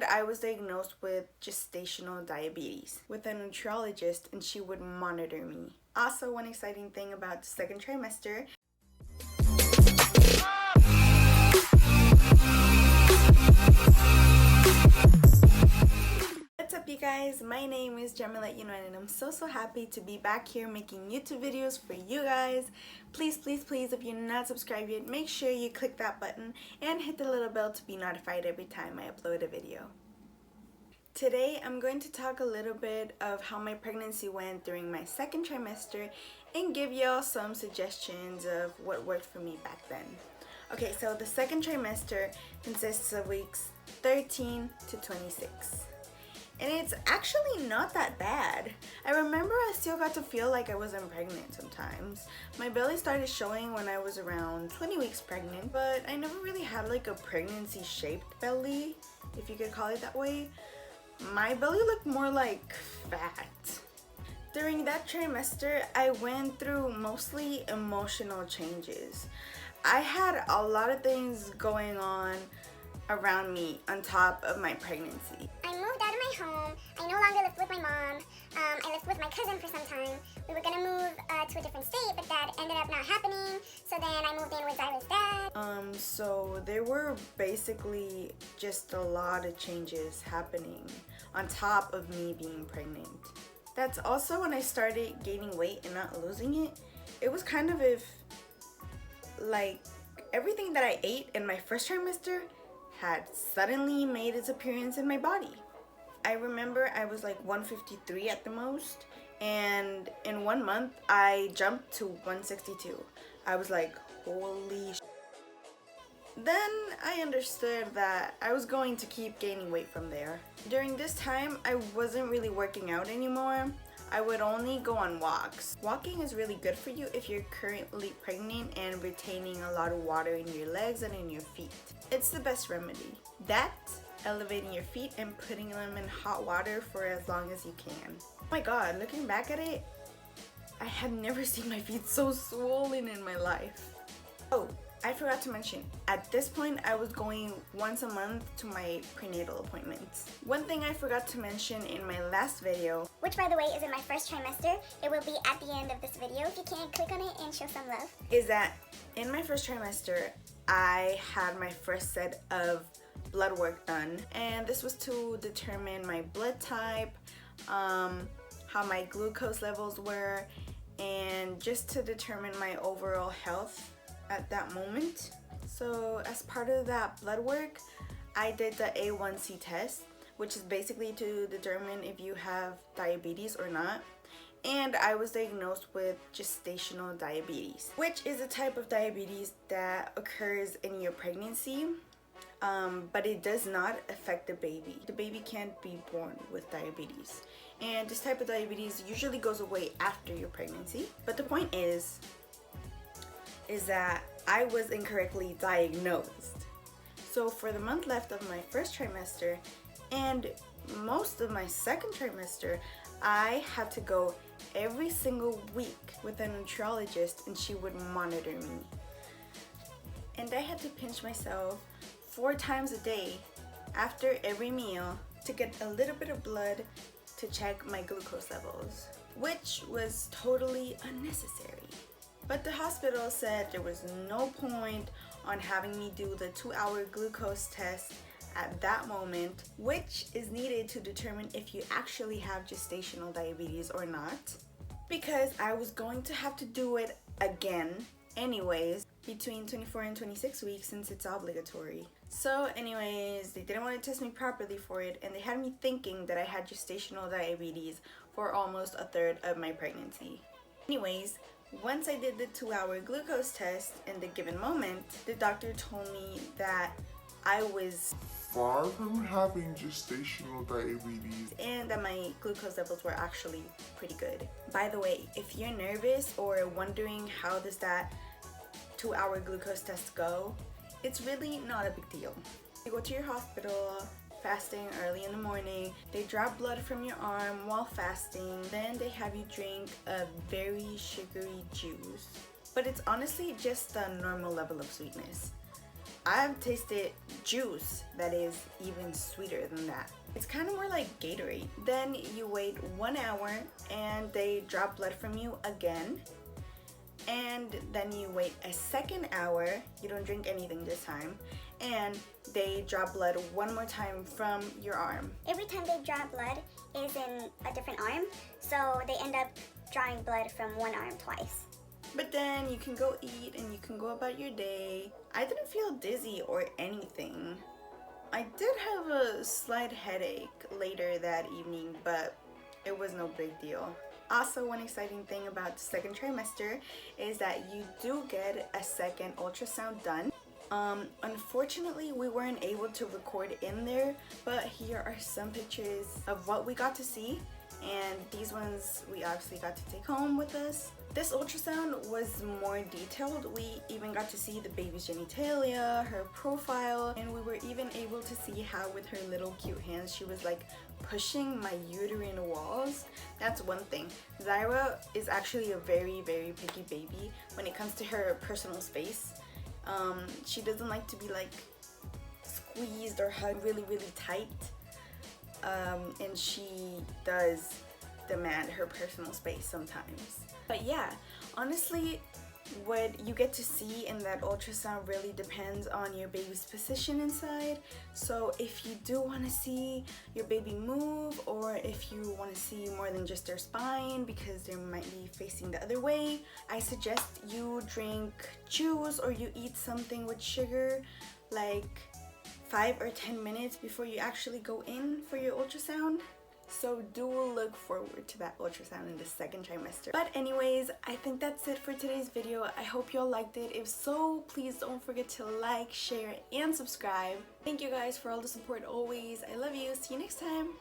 I was diagnosed with gestational diabetes with a nutriologist, and she would monitor me. Also, one exciting thing about the second trimester What's up, you guys? My name is jamiletyunuen, and I'm so happy to be back here making YouTube videos for you guys. Please, if you're not subscribed yet, make sure you click that button and hit the little bell to be notified every time I upload a video. Today, I'm going to talk a little bit of how my pregnancy went during my second trimester and give y'all some suggestions of what worked for me back then. Okay, so the second trimester consists of weeks 13 to 26. And it's actually not that bad. I remember I still got to feel like I wasn't pregnant sometimes. My belly started showing when I was around 20 weeks pregnant, but I never really had like a pregnancy shaped belly, if you could call it that way. My belly looked more like fat. During that trimester, I went through mostly emotional changes. I had a lot of things going on around me on top of my pregnancy. I moved out of my home. I no longer lived with my mom. I lived with my cousin for some time. We were gonna move to a different state, but that ended up not happening. So then I moved in with ZAIRAH'S dad. So there were basically just a lot of changes happening on top of me being pregnant. That's also when I started gaining weight and not losing it. It was kind of like everything that I ate in my first trimester had suddenly made its appearance in my body. I remember I was like 153 at the most, and in 1 month I jumped to 162. I was like, holy sh**. Then I understood that I was going to keep gaining weight from there. During this time, I wasn't really working out anymore. I would only go on walks. Walking is really good for you if you're currently pregnant and retaining a lot of water in your legs and in your feet. It's the best remedy. That, elevating your feet and putting them in hot water for as long as you can. Oh my god, looking back at it, I had never seen my feet so swollen in my life. Oh, I forgot to mention, at this point I was going once a month to my prenatal appointments. One thing I forgot to mention in my last video, which by the way is in my first trimester, it will be at the end of this video. If you can, click on it and show some love. Is that in my first trimester, I had my first set of blood work done. And this was to determine my blood type, how my glucose levels were, and just to determine my overall health at that moment. So as part of that blood work, I did the A1C test, which is basically to determine if you have diabetes or not. And I was diagnosed with gestational diabetes, which is a type of diabetes that occurs in your pregnancy, but it does not affect the baby. The baby can't be born with diabetes. And this type of diabetes usually goes away after your pregnancy. But the point is that I was incorrectly diagnosed. So for the month left of my first trimester and most of my second trimester, I had to go every single week with a nutriologist, and she would monitor me. And I had to pinch myself 4 times a day after every meal to get a little bit of blood to check my glucose levels, which was totally unnecessary. But the hospital said there was no point on having me do the 2-hour glucose test at that moment, which is needed to determine if you actually have gestational diabetes or not, because I was going to have to do it again anyways between 24 and 26 weeks since it's obligatory. So anyways, they didn't want to test me properly for it, and they had me thinking that I had gestational diabetes for almost a third of my pregnancy. Anyways, once I did the 2-hour glucose test in the given moment, the doctor told me that I was far from having gestational diabetes and that my glucose levels were actually pretty good. By the way, if you're nervous or wondering how does that 2-hour glucose test go, it's really not a big deal. You go to your hospital, fasting early in the morning, they drop blood from your arm while fasting, then they have you drink a very sugary juice. But it's honestly just the normal level of sweetness. I've tasted juice that is even sweeter than that. It's kind of more like Gatorade. Then you wait 1 hour and they drop blood from you again. And then you wait a second hour, you don't drink anything this time, and they draw blood one more time from your arm. Every time they draw blood is in a different arm, so they end up drawing blood from one arm twice. But then you can go eat and you can go about your day. I didn't feel dizzy or anything. I did have a slight headache later that evening, but it was no big deal. Also, one exciting thing about the second trimester is that you do get a second ultrasound done. Unfortunately, we weren't able to record in there, but here are some pictures of what we got to see, and these ones we obviously got to take home with us. This ultrasound was more detailed. We even got to see the baby's genitalia, her profile, and we were even able to see how with her little cute hands she was like pushing my uterine walls. That's one thing. Zaira is actually a very picky baby when it comes to her personal space. She doesn't like to be like squeezed or hugged really tight, and she does demand her personal space sometimes. But yeah, honestly, what you get to see in that ultrasound really depends on your baby's position inside. So if you do want to see your baby move, or if you want to see more than just their spine because they might be facing the other way, I suggest you drink juice or you eat something with sugar like 5 or 10 minutes before you actually go in for your ultrasound. So do look forward to that ultrasound in the second trimester. But anyways, I think that's it for today's video. I hope y'all liked it. If so, please don't forget to like, share, and subscribe. Thank you guys for all the support always. I love you. See you next time.